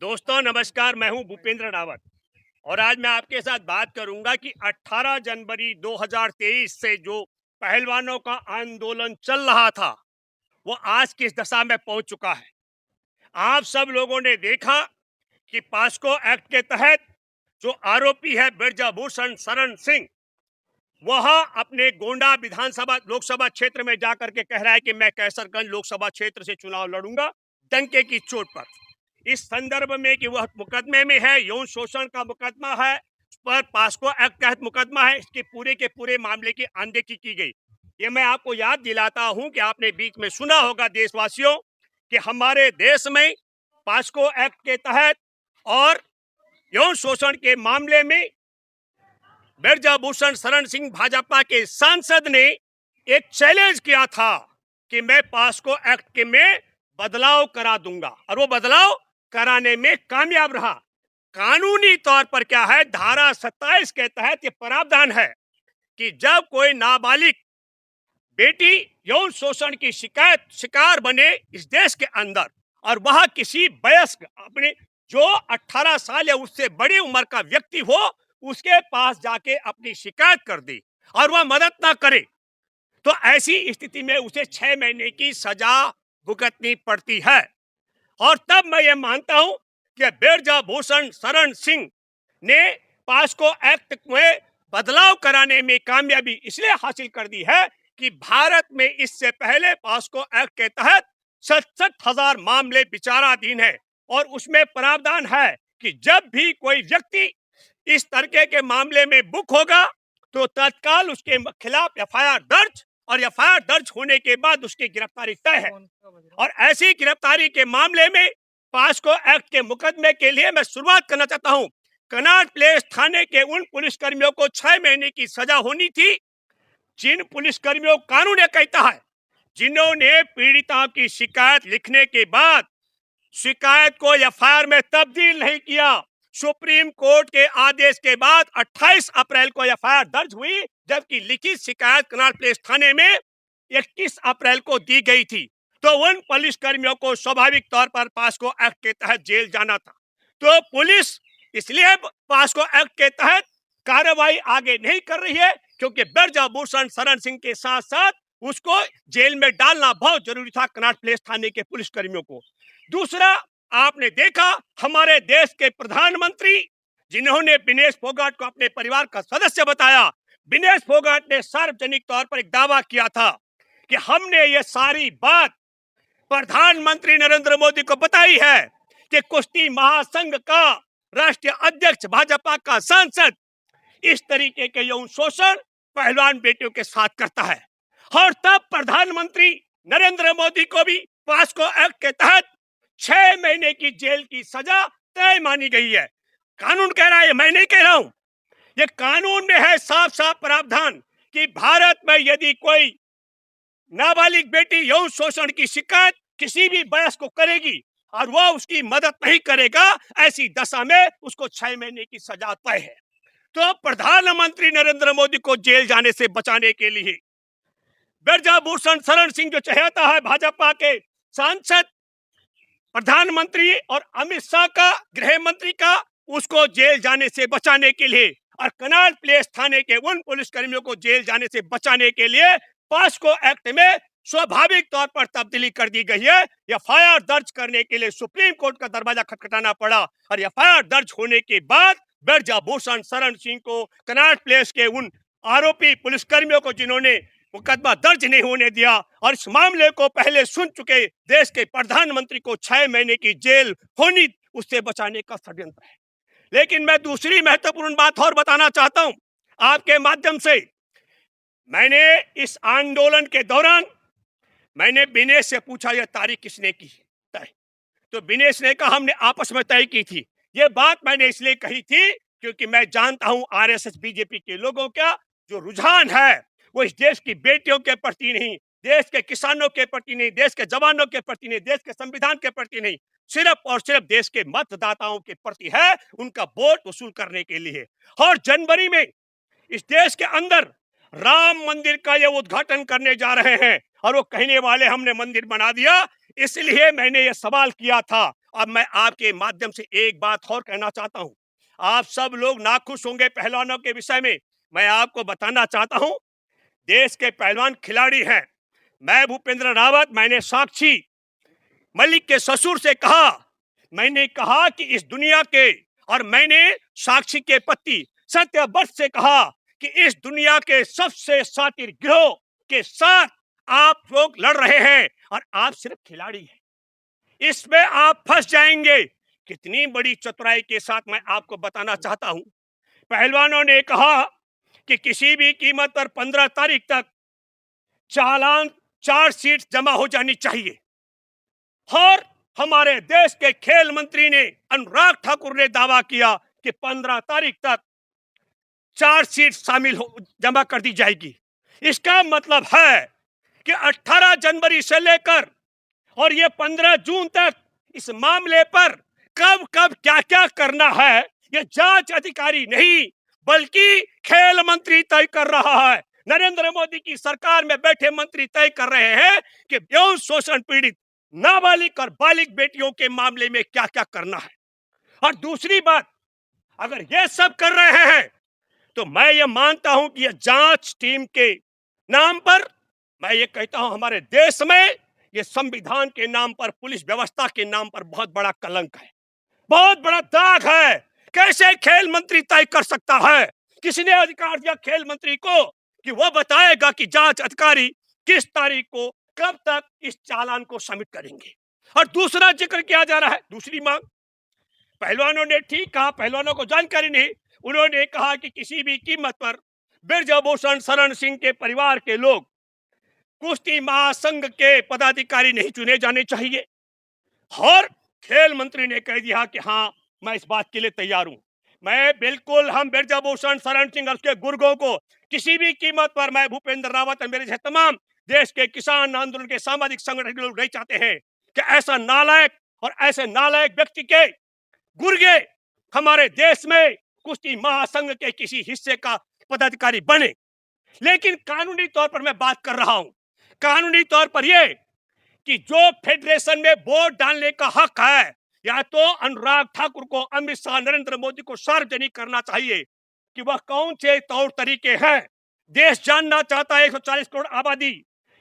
दोस्तों नमस्कार, मैं हूं भूपेंद्र रावत और आज मैं आपके साथ बात करूंगा कि 18 जनवरी 2023 से जो पहलवानों का आंदोलन चल रहा था वो आज किस दशा में पहुंच चुका है। आप सब लोगों ने देखा कि पास्को एक्ट के तहत जो आरोपी है ब्रजभूषण शरण सिंह, वह अपने गोंडा विधानसभा लोकसभा क्षेत्र में जाकर के कह रहा है कि मैं कैसरगंज लोकसभा क्षेत्र से चुनाव लड़ूंगा डंके की चोट पर। इस संदर्भ में कि वह मुकदमे में है, यौन शोषण का मुकदमा है, उस पर पास्को एक्ट तहत मुकदमा है, इसके पूरे के पूरे मामले की अनदेखी की गई। ये मैं आपको याद दिलाता हूं कि आपने बीच में सुना होगा देशवासियों कि हमारे देश में पास्को एक्ट के तहत और यौन शोषण के मामले में ब्रजभूषण शरण सिंह भाजपा के सांसद ने एक चैलेंज किया था कि मैं पास्को एक्ट के में बदलाव करा दूंगा और वो बदलाव कराने में कामयाब रहा। कानूनी तौर पर क्या है, धारा 27 के तहत ये प्रावधान है कि जब कोई नाबालिग बेटी यौन शोषण की शिकार बने इस देश के अंदर और वह किसी वयस्क अपने जो 18 साल या उससे बड़ी उम्र का व्यक्ति हो उसके पास जाके अपनी शिकायत कर दे और वह मदद ना करे, तो ऐसी स्थिति में उसे 6 महीने की सजा भुगतनी पड़ती है। और तब मैं ये मानता हूं कि ब्रजभूषण शरण सिंह ने पास्को एक्ट में बदलाव कराने में कामयाबी इसलिए हासिल कर दी है कि भारत में इससे पहले पास्को एक्ट के तहत 67,000 मामले विचाराधीन है और उसमें प्रावधान है कि जब भी कोई व्यक्ति इस तरीके के मामले में बुक होगा तो तत्काल उसके खिलाफ एफआईआर दर्ज और एफआईआर दर्ज होने के बाद उसकी गिरफ्तारी तय है। और ऐसी गिरफ्तारी के मामले में पास्को एक्ट के मुकदमे के लिए मैं शुरुआत करना चाहता हूं। कनॉट प्लेस थाने के उन पुलिसकर्मियों को 6 महीने की सजा होनी थी जिन पुलिसकर्मियों को कानून ये कहता है जिन्होंने पीड़िता की शिकायत लिखने के बाद शिकायत को एफआईआर में तब्दील नहीं किया। सुप्रीम कोर्ट के आदेश के बाद 28 अप्रैल को एफआईआर दर्ज हुई, जबकि लिखित शिकायत कनॉट प्लेस थाने में 21 अप्रैल को दी गई थी। तो उन पुलिस कर्मियों को स्वाभाविक तौर पर पास्को एक्ट के तहत जेल जाना था। तो पुलिस इसलिए पास्को एक्ट के तहत कार्रवाई आगे नहीं कर रही है क्योंकि ब्रजभूषण शरण सिंह के साथ साथ उसको जेल में डालना बहुत जरूरी था कनॉट प्लेस थाने के पुलिस कर्मियों को। दूसरा, आपने देखा हमारे देश के प्रधानमंत्री जिन्होंने विनेश फोगाट को अपने परिवार का सदस्य बताया, विनेश फोगाट ने सार्वजनिक तौर पर एक दावा किया था कि हमने ये सारी बात प्रधानमंत्री नरेंद्र मोदी को बताई है कि कुश्ती महासंघ का राष्ट्रीय अध्यक्ष भाजपा का सांसद इस तरीके के यौन शोषण पहलवान बेटियों के साथ करता है। और तब प्रधानमंत्री नरेंद्र मोदी को भी पास्को एक्ट के तहत 6 महीने की जेल की सजा तय मानी गई है। कानून कह रहा है, मैं नहीं कह रहा हूं, ये कानून में है साफ साफ प्रावधान कि भारत में यदि कोई नाबालिग बेटी यौन शोषण की शिकायत किसी भी वयस्क को करेगी और वह उसकी मदद नहीं करेगा, ऐसी दशा में उसको 6 महीने की सजा तय है। तो प्रधानमंत्री नरेंद्र मोदी को जेल जाने से बचाने के लिए ब्रजभूषण शरण सिंह जो चाहता है भाजपा के सांसद प्रधानमंत्री और अमित शाह का गृह मंत्री का उसको जेल जाने से बचाने के लिए और कनॉट प्लेस थाने के उन पुलिसकर्मियों को जेल जाने से बचाने के लिए पास्को एक्ट में स्वाभाविक तौर पर तब्दीली कर दी गई है। एफआईआर दर्ज करने के लिए सुप्रीम कोर्ट का दरवाजा खटखटाना पड़ा और एफआईआर दर्ज होने के बाद ब्रजभूषण शरण सिंह को कनॉट प्लेस के उन आरोपी पुलिसकर्मियों को जिन्होंने मुकदमा दर्ज नहीं होने दिया और इस मामले को पहले सुन चुके देश के प्रधानमंत्री को 6 महीने की जेल होनी उससे बचाने का षड्यंत्र है। लेकिन मैं दूसरी महत्वपूर्ण बात और बताना चाहता हूं आपके माध्यम से। मैंने इस आंदोलन के दौरान मैंने विनेश से पूछा यह तारीख किसने की तय, तो विनेश ने कहा हमने आपस में तय की थी। यह बात मैंने इसलिए कही थी क्योंकि मैं जानता हूं आरएसएस बीजेपी के लोगों का जो रुझान है वो इस देश की बेटियों के प्रति नहीं, देश के किसानों के प्रति नहीं, देश के जवानों के प्रति नहीं, देश के संविधान के प्रति नहीं, सिर्फ और सिर्फ देश के मतदाताओं के प्रति है, उनका वोट वसूल करने के लिए। और जनवरी में इस देश के अंदर राम मंदिर का ये उद्घाटन करने जा रहे हैं और वो कहने वाले हमने मंदिर बना दिया। इसलिए मैंने ये सवाल किया था अब मैं आपके माध्यम से एक बात और कहना चाहता हूं। आप सब लोग नाखुश होंगे पहलवानों के विषय में। मैं आपको बताना चाहता हूं, देश के पहलवान खिलाड़ी हैं। मैं भूपेंद्र रावत, मैंने साक्षी मलिक के ससुर से कहा, मैंने कहा कि इस दुनिया के, और मैंने साक्षी के पति सत्यव्रत से कहा कि इस दुनिया के सबसे शातिर गिरोह के साथ आप लोग लड़ रहे हैं और आप सिर्फ खिलाड़ी हैं, इसमें आप फंस जाएंगे। कितनी बड़ी चतुराई के साथ मैं आपको बताना चाहता हूं। पहलवानों ने कहा कि किसी भी कीमत पर 15 तारीख तक चालान चार्जशीट जमा हो जानी चाहिए। और हमारे देश के खेल मंत्री ने, अनुराग ठाकुर ने दावा किया कि 15 तारीख तक चार्जशीट जमा कर दी जाएगी। इसका मतलब है कि 18 जनवरी से लेकर और ये 15 जून तक इस मामले पर कब कब क्या क्या करना है, ये जांच अधिकारी नहीं बल्कि खेल मंत्री तय कर रहा है। नरेंद्र मोदी की सरकार में बैठे मंत्री तय कर रहे हैं कि यौन शोषण पीड़ित नाबालिग और बालिग बेटियों के मामले में क्या क्या करना है। और दूसरी बात, अगर ये सब कर रहे हैं तो मैं ये मानता हूं कि ये जांच टीम के नाम पर, मैं ये कहता हूं हमारे देश में ये संविधान के नाम पर, पुलिस व्यवस्था के नाम पर बहुत बड़ा कलंक है, बहुत बड़ा दाग है। कैसे खेल मंत्री तय कर सकता है? किसने अधिकार दिया खेल मंत्री को कि वह बताएगा कि जांच अधिकारी किस तारीख को, कब तक इस चालान को सबमिट करेंगे? और दूसरा जिक्र किया जा रहा है, दूसरी मांग, पहलवानों ने ठीक कहा, पहलवानों को जानकारी नहीं, उन्होंने कहा कि किसी भी कीमत पर बिरजाभूषण शरण सिंह के परिवार के लोग कुश्ती महासंघ के पदाधिकारी नहीं चुने जाने चाहिए। और खेल मंत्री ने कह दिया कि हाँ, मैं इस बात के लिए तैयार हूं। मैं बिल्कुल, हम बिरजाभूषण शरण सिंह और उसके गुर्गों को किसी भी कीमत पर, मैं भूपेंद्र रावत और मेरे जैसे तमाम देश के किसान आंदोलन के सामाजिक संगठन के लोग नहीं चाहते हैं कि ऐसा नालायक और ऐसे नालायक व्यक्ति के गुर्गे हमारे देश में कुश्ती महासंघ के किसी हिस्से का पदाधिकारी बने। लेकिन कानूनी तौर पर मैं बात कर रहा हूं, कानूनी तौर पर यह कि जो फेडरेशन में वोट डालने का हक है, या तो अनुराग ठाकुर को, अमित शाह, नरेंद्र मोदी को सार्वजनिक करना चाहिए कि वह कौन से तौर तरीके हैं। देश जानना चाहता है, 140 करोड़ आबादी,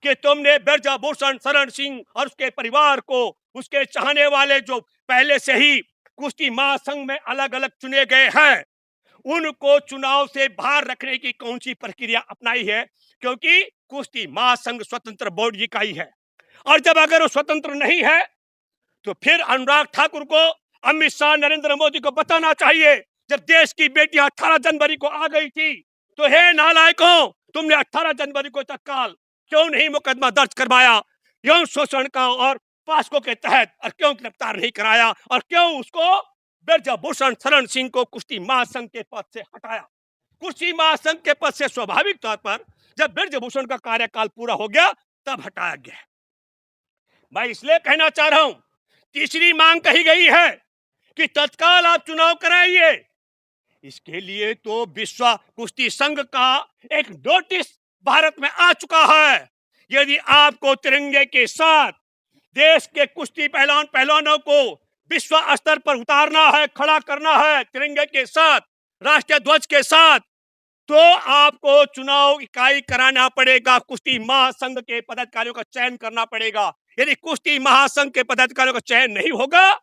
कि तुमने बिरजाभूषण शरण सिंह और उसके परिवार को, उसके चाहने वाले जो पहले से ही कुश्ती महासंघ में अलग अलग चुने गए हैं, उनको चुनाव से बाहर रखने की कौन सी प्रक्रिया अपनाई है? क्योंकि कुश्ती महासंघ स्वतंत्र बोर्ड इकाई है, और जब अगर वो स्वतंत्र नहीं है तो फिर अनुराग ठाकुर को, अमित शाह, नरेंद्र मोदी को बताना चाहिए, जब देश की बेटियां 18 जनवरी को आ गई थी तो हे नालायकों, तुमने 18 जनवरी को तत्काल क्यों नहीं मुकदमा दर्ज करवाया यौन शोषण का और पास्को के तहत, और क्यों गिरफ्तार नहीं कराया, और क्यों उसको बिरजाभूषण शरण सिंह को कुश्ती महासंघ के पद से हटाया? कुश्ती महासंघ के पद से स्वाभाविक तौर पर जब बिरजाभूषण का कार्यकाल पूरा हो गया तब हटाया गया। मैं इसलिए कहना चाह रहा हूं, तीसरी मांग कही गई है कि तत्काल आप चुनाव कराइए। इसके लिए तो विश्व कुश्ती संघ का एक नोटिस भारत में आ चुका है। यदि आपको तिरंगे के साथ देश के कुश्ती पहलवानों को विश्व स्तर पर उतारना है, खड़ा करना है तिरंगे के साथ, राष्ट्रीय ध्वज के साथ, तो आपको चुनाव इकाई कराना पड़ेगा, कुश्ती महासंघ के पदाधिकारियों का चयन करना पड़ेगा। यदि कुश्ती महासंघ के पदाधिकारियों का चयन नहीं होगा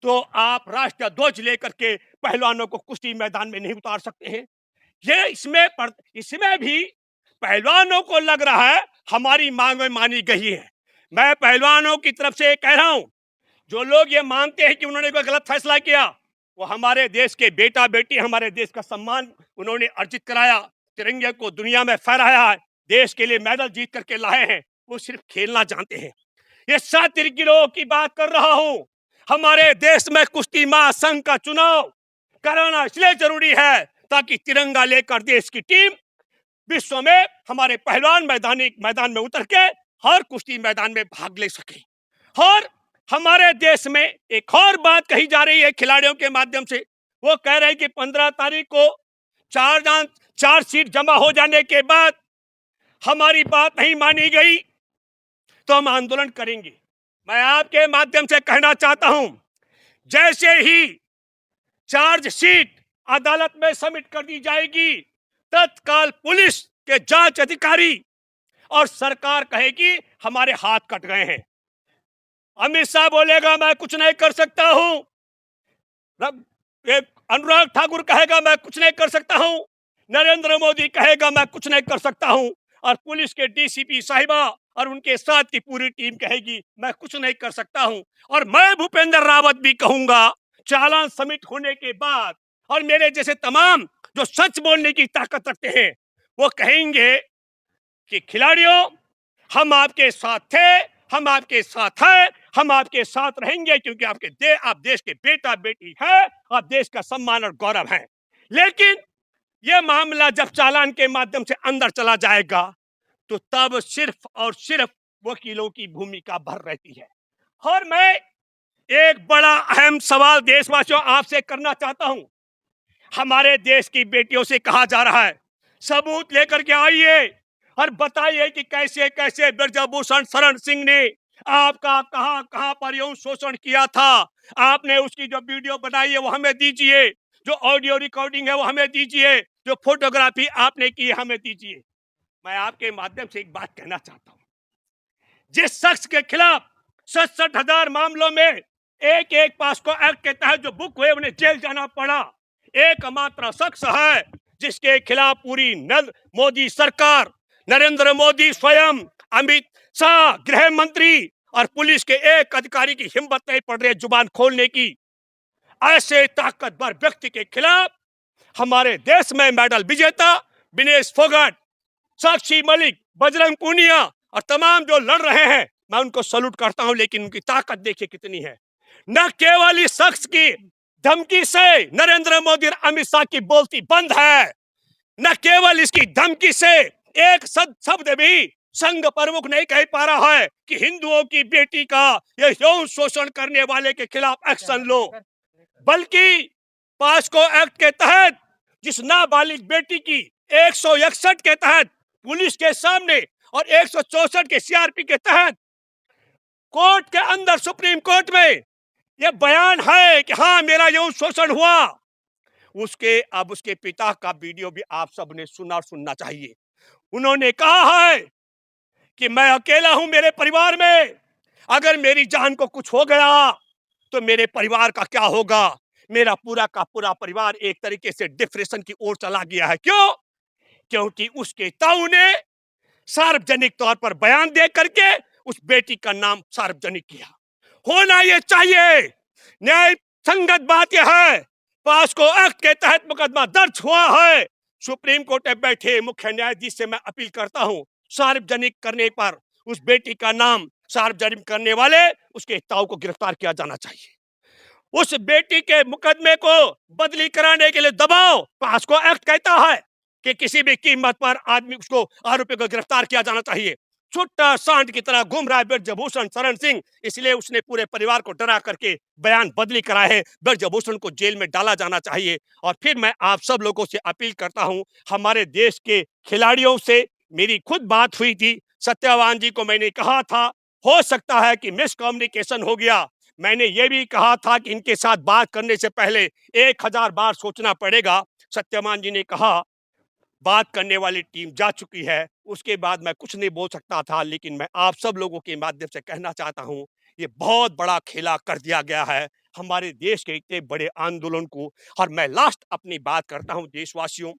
तो आप राष्ट्रीय ध्वज लेकर के पहलवानों को कुश्ती मैदान में नहीं उतार सकते हैं। ये इसमें भी पहलवानों को लग रहा है हमारी मांग मानी गई है। मैं पहलवानों की तरफ से कह रहा हूं, जो लोग ये मानते हैं कि उन्होंने कोई गलत फैसला किया, वो हमारे देश के बेटा बेटी, हमारे देश का सम्मान उन्होंने अर्जित कराया, तिरंगे को दुनिया में फहराया है, देश के लिए मेडल जीत करके लाए हैं, वो सिर्फ खेलना जानते हैं। ये शातिर गिरोह की बात कर रहा हूं। हमारे देश में कुश्ती महासंघ का चुनाव कराना इसलिए जरूरी है ताकि तिरंगा लेकर देश की टीम विश्व में हमारे पहलवान मैदान में उतर के हर कुश्ती मैदान में भाग ले सके। और हमारे देश में एक और बात कही जा रही है खिलाड़ियों के माध्यम से, वो कह रहे हैं कि 15 तारीख को चार्जशीट जमा हो जाने के बाद हमारी बात नहीं मानी गई तो हम आंदोलन करेंगे। मैं आपके माध्यम से कहना चाहता हूं, जैसे ही चार्जशीट अदालत में सबमिट कर दी जाएगी, तत्काल पुलिस के जांच अधिकारी और सरकार कहेगी हमारे हाथ कट गए हैं। अमित शाह बोलेगा मैं कुछ नहीं कर सकता हूं, अनुराग ठाकुर कहेगा मैं कुछ नहीं कर सकता हूं, नरेंद्र मोदी कहेगा मैं कुछ नहीं कर सकता हूं, और पुलिस के डीसीपी साहिबा और उनके साथ की पूरी टीम कहेगी मैं कुछ नहीं कर सकता हूं। और मैं भूपेंद्र रावत भी कहूंगा चालान सबमिट होने के बाद, और मेरे जैसे तमाम जो सच बोलने की ताकत रखते हैं वो कहेंगे कि खिलाड़ियों, हम आपके साथ थे, हम आपके साथ हैं, हम आपके साथ रहेंगे, क्योंकि आप देश के बेटा बेटी हैं, आप देश का सम्मान और गौरव हैं। लेकिन यह मामला जब चालान के माध्यम से अंदर चला जाएगा, तो तब सिर्फ और सिर्फ वकीलों की भूमिका भर रहती है। और मैं एक बड़ा अहम सवाल देशवासियों आपसे करना चाहता हूं। हमारे देश की बेटियों से कहा जा रहा है सबूत लेकर के आइए और बताइए कि कैसे कैसे ब्रजभूषण शरण सिंह ने आपका कहां कहां पर यौन शोषण किया था। आपने उसकी जो वीडियो बनाई है वो हमें दीजिए, जो ऑडियो रिकॉर्डिंग है वो हमें दीजिए, जो फोटोग्राफी आपने की है हमें दीजिए। मैं आपके माध्यम से एक बात कहना चाहता हूं, जिस शख्स के खिलाफ 67,000 मामलों में एक एक पास्को एक्ट के तहत जो बुक हुए उन्हें जेल जाना पड़ा, एकमात्र शख्स है जिसके खिलाफ पूरी मोदी सरकार, नरेंद्र मोदी स्वयं, अमित शाह गृह मंत्री और पुलिस के एक अधिकारी की हिम्मत नहीं पड़ रही जुबान खोलने की। ऐसे ताकतवर व्यक्ति के खिलाफ हमारे देश में मेडल विजेता विनेश फोगाट, साक्षी मलिक, बजरंग पूनिया और तमाम जो लड़ रहे हैं, मैं उनको सल्यूट करता हूं, लेकिन उनकी ताकत देखिए कितनी है। न केवल इस शख्स की धमकी से नरेंद्र मोदी और अमित शाह की बोलती बंद है, न केवल इसकी धमकी से एक शब्द भी संघ प्रमुख नहीं कह पा रहा है कि हिंदुओं की बेटी का यह यौन शोषण करने वाले के खिलाफ एक्शन लो, बल्कि पास्को एक्ट के तहत जिस नाबालिग बेटी की 161 के तहत पुलिस के सामने और 164 के सीआरपी के तहत कोर्ट के अंदर सुप्रीम कोर्ट में यह बयान है कि हाँ मेरा यौन शोषण हुआ, उसके पिता का वीडियो भी आप सबने सुना और सुनना चाहिए। उन्होंने कहा है कि मैं अकेला हूं मेरे परिवार में, अगर मेरी जान को कुछ हो गया तो मेरे परिवार का क्या होगा। मेरा पूरा का पूरा परिवार एक तरीके से डिप्रेशन की ओर चला गया है। क्यों? क्योंकि उसके ताऊ ने सार्वजनिक तौर पर बयान दे करके उस बेटी का नाम सार्वजनिक किया। होना यह चाहिए। न्याय संगत बात यह है, पास्को एक्ट के तहत मुकदमा दर्ज हुआ है। सुप्रीम कोर्ट में बैठे मुख्य न्यायाधीश से मैं अपील करता हूं, सार्वजनिक करने पर उस बेटी का नाम सार्वजनिक करने वाले उसके ताऊ को गिरफ्तार किया जाना चाहिए। उस बेटी के मुकदमे को बदली कराने के लिए दबाव पास्को एक्ट कहता है कि किसी भी कीमत पर आदमी उसको आरोपी को गिरफ्तार किया जाना चाहिए। छुट्टा सांड की तरह घूम रहा है ब्रजभूषण शरण सिंह, इसलिए उसने पूरे परिवार को डरा करके बयान बदली करा है। ब्रजभूषण को जेल में डाला जाना चाहिए। और फिर मैं आप सब लोगों से अपील करता हूं, हमारे देश के खिलाड़ियों से मेरी खुद बात हुई थी। सत्यवान जी को मैंने कहा था हो सकता है कि मिसकम्युनिकेशन हो गया। मैंने ये भी कहा था कि इनके साथ बात करने से पहले 1000 बार सोचना पड़ेगा। सत्यवान जी ने कहा बात करने वाली टीम जा चुकी है, उसके बाद मैं कुछ नहीं बोल सकता था। लेकिन मैं आप सब लोगों के माध्यम से कहना चाहता हूं, ये बहुत बड़ा खेला कर दिया गया है हमारे देश के इतने बड़े आंदोलन को। और मैं लास्ट अपनी बात करता हूं देशवासियों,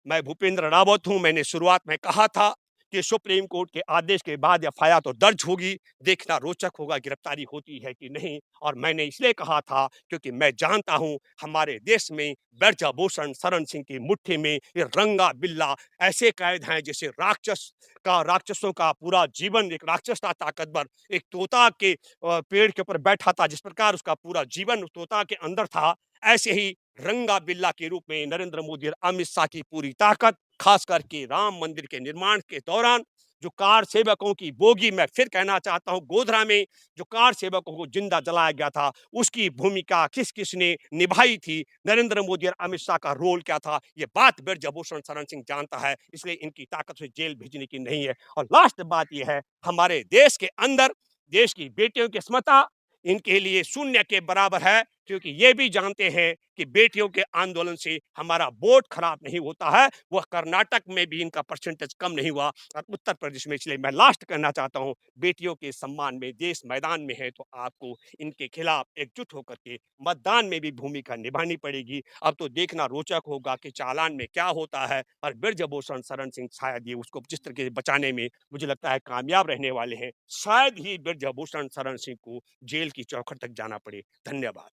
मैं भूपेंद्र रावत हूं। मैंने शुरुआत में कहा था कि सुप्रीम कोर्ट के आदेश के बाद एफआईआर तो दर्ज होगी, देखना रोचक होगा गिरफ्तारी होती है कि नहीं। और मैंने इसलिए कहा था क्योंकि मैं जानता हूं हमारे देश में ब्रजभूषण शरण सिंह की मुट्ठी में ये रंगा बिल्ला ऐसे कैद हैं जैसे राक्षसों का पूरा जीवन एक राक्षस था ताकतवर, एक तोता के पेड़ के ऊपर बैठा था, जिस प्रकार उसका पूरा जीवन तोता के अंदर था, ऐसे ही रंगा बिल्ला के रूप में नरेंद्र मोदी और अमित शाह की पूरी ताकत, खास करके राम मंदिर के निर्माण के दौरान जो कार सेवकों की बोगी, मैं फिर कहना चाहता हूं गोधरा में जो कार सेवकों को जिंदा जलाया गया था, उसकी भूमिका किस किस ने निभाई थी, नरेंद्र मोदी और अमित शाह का रोल क्या था, ये बात ब्रजभूषण शरण सिंह जानता है। इसलिए इनकी ताकत से जेल भेजने की नहीं है। और लास्ट बात यह है, हमारे देश के अंदर देश की बेटियों की क्षमता इनके लिए शून्य के बराबर है, क्योंकि ये भी जानते हैं कि बेटियों के आंदोलन से हमारा वोट खराब नहीं होता है। वह कर्नाटक में भी इनका परसेंटेज कम नहीं हुआ और उत्तर प्रदेश में। इसलिए मैं लास्ट कहना चाहता हूं, बेटियों के सम्मान में देश मैदान में है, तो आपको इनके खिलाफ एकजुट होकर के मतदान में भी भूमिका निभानी पड़ेगी। अब तो देखना रोचक होगा कि चालान में क्या होता है, और ब्रजभूषण शरण सिंह शायद ये उसको जिस तरह से बचाने में मुझे लगता है कामयाब रहने वाले हैं। शायद ही ब्रजभूषण शरण सिंह को जेल की चौखट तक जाना पड़े। धन्यवाद।